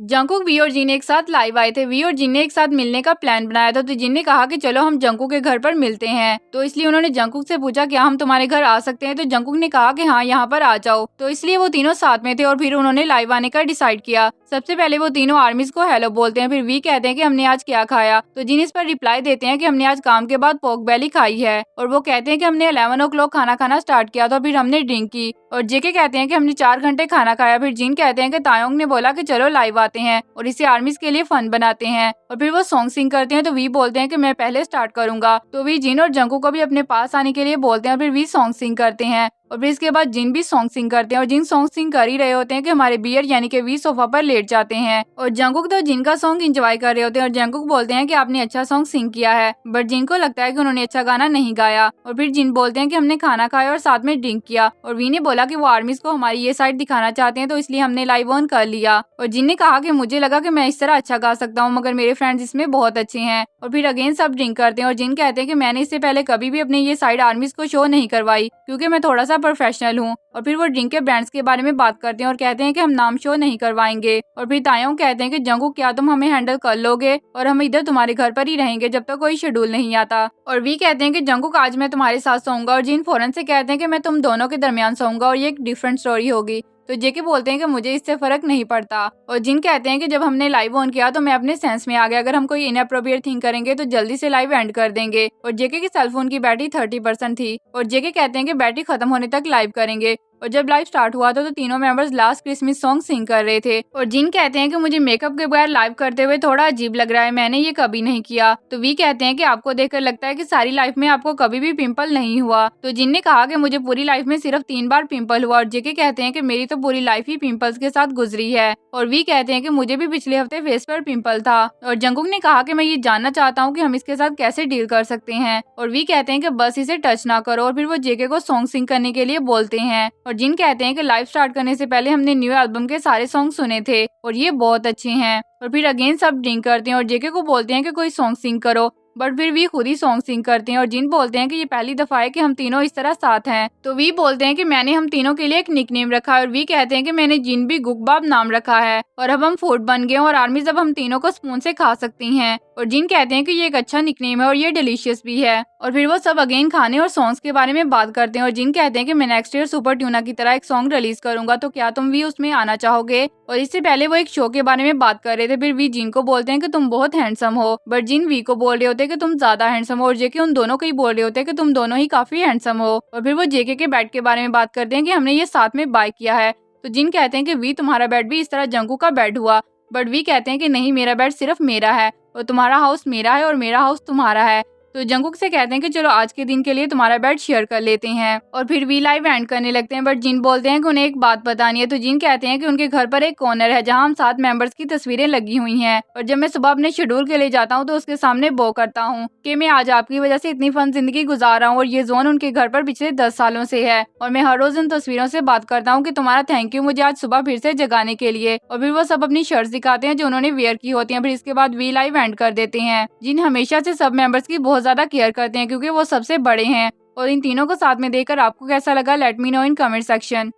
Jungkook, we और जिन एक साथ लाइव आए थे। वी और जिन ने एक साथ मिलने का प्लान बनाया था, तो जिन ने कहा कि चलो हम जंगकुक के घर पर मिलते हैं। तो इसलिए उन्होंने जंगकुक से पूछा क्या हम तुम्हारे घर आ सकते हैं, तो जंगकुक ने कहा कि हाँ यहाँ पर आ जाओ। तो इसलिए वो तीनों साथ में थे और फिर उन्होंने लाइव आने का डिसाइड किया। सबसे पहले वो तीनों आर्मीज को हेलो बोलते हैं, फिर वी कहते हैं कि हमने आज क्या खाया, तो जिन इस पर रिप्लाई देते हैं कि हमने आज काम के बाद पोर्क बेली खाई है। और वो कहते हैं कि हमने 11 ओ क्लॉक खाना खाना स्टार्ट किया था, फिर हमने ड्रिंक की। और जेके कहते हैं कि हमने 4 घंटे खाना खाया। फिर जिन कहते हैं कि तायोंग ने बोला कि चलो लाइव आते हैं और इसे आर्मीज के लिए फन बनाते हैं। और फिर वो सॉन्ग सिंग करते हैं, तो वी बोलते हैं कि मैं पहले स्टार्ट करूंगा। तो वी जिन और जंगकुक को भी अपने पास आने के लिए बोलते हैं, फिर वी सॉन्ग सिंग करते हैं। और फिर इसके बाद जिन भी सॉन्ग सिंग करते हैं और जिन सॉन्ग सिंग कर ही रहे होते हैं कि हमारे बियर यानी कि वी सोफा पर लेट जाते हैं। और जंगकुक तो जिन का सॉन्ग एंजॉय कर रहे होते हैं और जंगकुक बोलते हैं कि आपने अच्छा सॉन्ग सिंग किया है, बट जिन को लगता है कि उन्होंने अच्छा गाना नहीं गाया। और फिर जिन बोलते हैं कि हमने खाना खाया और साथ में ड्रिंक किया। और वी ने बोला कि वो आर्मीज को हमारी ये साइड दिखाना चाहते हैं, तो इसलिए हमने लाइव ऑन कर लिया। और जिन ने कहा कि मुझे लगा कि मैं इस तरह अच्छा गा सकता हूँ, मगर मेरे फ्रेंड्स इसमें बहुत अच्छे हैं। और फिर अगेन सब ड्रिंक करते हैं और जिन कहते हैं कि मैंने इससे पहले कभी भी अपने ये साइड आर्मीज को शो नहीं करवाई, क्योंकि मैं थोड़ा सा प्रोफेशनल हूँ। और फिर वो ड्रिंक के ब्रांड्स के बारे में बात करते हैं और कहते हैं कि हम नाम शो नहीं करवाएंगे। और फिर तायोंग कहते हैं कि जंगकुक क्या तुम हमें हैंडल कर लोगे, और हम इधर तुम्हारे घर पर ही रहेंगे जब तक कोई शेड्यूल नहीं आता। और वी कहते हैं कि जंगकुक आज मैं तुम्हारे साथ सोऊंगा। और जिन फौरन से कहते हैं कि मैं तुम दोनों के दरमियान सोऊंगा और ये एक डिफरेंट स्टोरी होगी। तो जेके बोलते हैं कि मुझे इससे फर्क नहीं पड़ता। और जिन कहते हैं कि जब हमने लाइव ऑन किया तो मैं अपने सेंस में आ गया, अगर हम कोई इनअप्रोप्रिएट थिंग करेंगे तो जल्दी से लाइव एंड कर देंगे। और जेके की सेलफोन की बैटरी 30% थी और जेके कहते हैं कि बैटरी खत्म होने तक लाइव करेंगे। और जब लाइव स्टार्ट हुआ था तो तीनों मेंबर्स लास्ट क्रिसमस सॉन्ग सिंग कर रहे थे। और जिन कहते हैं कि मुझे मेकअप के बगैर लाइव करते हुए थोड़ा अजीब लग रहा है, मैंने ये कभी नहीं किया। तो वी कहते हैं कि आपको देखकर लगता है कि सारी लाइफ में आपको कभी भी पिंपल नहीं हुआ। तो जिन ने कहा कि मुझे पूरी लाइफ में सिर्फ 3 बार पिंपल हुआ। और जेके कहते हैं कि मेरी तो पूरी लाइफ ही पिंपल्स के साथ गुजरी है। और वी कहते हैं कि मुझे भी पिछले हफ्ते फेस पर पिंपल था। और जंगकुक ने कहा कि मैं ये जानना चाहता हूँ कि हम इसके साथ कैसे डील कर सकते हैं। और वी कहते हैं कि बस इसे टच ना करो। और फिर वो जेके को सॉन्ग सिंग करने के लिए बोलते हैं। और जिन कहते हैं कि लाइव स्टार्ट करने से पहले हमने न्यू एल्बम के सारे सॉन्ग सुने थे और ये बहुत अच्छे हैं। और फिर अगेन सब ड्रिंक करते हैं और जेके को बोलते हैं कि कोई सॉन्ग सिंग करो, बट फिर वी खुद ही सॉन्ग सिंग करते हैं। और जिन बोलते हैं कि ये पहली दफा है कि हम तीनों इस तरह साथ हैं। तो वी बोलते हैं कि मैंने हम तीनों के लिए एक निकनेम रखा है। और वी कहते हैं कि मैंने जिन भी गुकबाब नाम रखा है। और अब हम फूड बन गए और आर्मीज अब हम तीनों को स्पून से खा सकती हैं। और जिन कहते हैं कि ये एक अच्छा निकनेम है और ये डिलीशियस भी है। और फिर वो सब अगेन खाने और सॉन्ग्स के बारे में बात करते हैं। और जिन कहते हैं कि मैं नेक्स्ट ईयर सुपर ट्यूना की तरह एक सॉन्ग रिलीज करूंगा, तो क्या तुम भी उसमें आना चाहोगे। और इससे पहले वो एक शो के बारे में बात कर रहे थे। फिर वी जिन को बोलते हैं कि तुम बहुत हैंडसम हो, बट जिन वी को बोल रहे होते हैं कि तुम ज्यादा हैंडसम हो। और जेके उन दोनों को ही बोल रहे होते हैं कि तुम दोनों ही काफी हैंडसम हो। और फिर वो जेके के बेड के बारे में बात करते हैं कि हमने ये साथ में बाय किया है। तो जिन कहते हैं कि वी तुम्हारा बेड भी इस तरह जंगकुक का बेड हुआ, बट वी कहते हैं कि नहीं, मेरा बेड सिर्फ मेरा है और तुम्हारा हाउस मेरा है और मेरा हाउस तुम्हारा है। तो जंगकुक से कहते हैं कि चलो आज के दिन के लिए तुम्हारा बेड शेयर कर लेते हैं। और फिर वी लाइव एंड करने लगते हैं, बट जिन बोलते हैं कि उन्हें एक बात बतानी है। तो जिन कहते हैं कि उनके घर पर एक कॉर्नर है जहां हम 7 मेंबर्स की तस्वीरें लगी हुई हैं। और जब मैं सुबह अपने शेड्यूल के लिए जाता हूं तो उसके सामने बो करता हूं कि मैं आज आपकी वजह से इतनी फन जिंदगी गुजार रहा हूं। और ये जोन उनके घर पर पिछले 10 सालों से है। और मैं हर रोज उन तस्वीरों से बात करता हूँ कि तुम्हारा थैंक यू मुझे आज सुबह फिर से जगाने के लिए। और फिर वो सब अपनी शर्ट्स दिखाते हैं जो उन्होंने वेयर की होती है। फिर इसके बाद वी लाइव एंड कर देते हैं। जिन हमेशा से सब मेंबर्स की बहुत ज्यादा केयर करते हैं क्योंकि वो सबसे बड़े हैं। और इन तीनों को साथ में देखकर आपको कैसा लगा, let me know in comment section.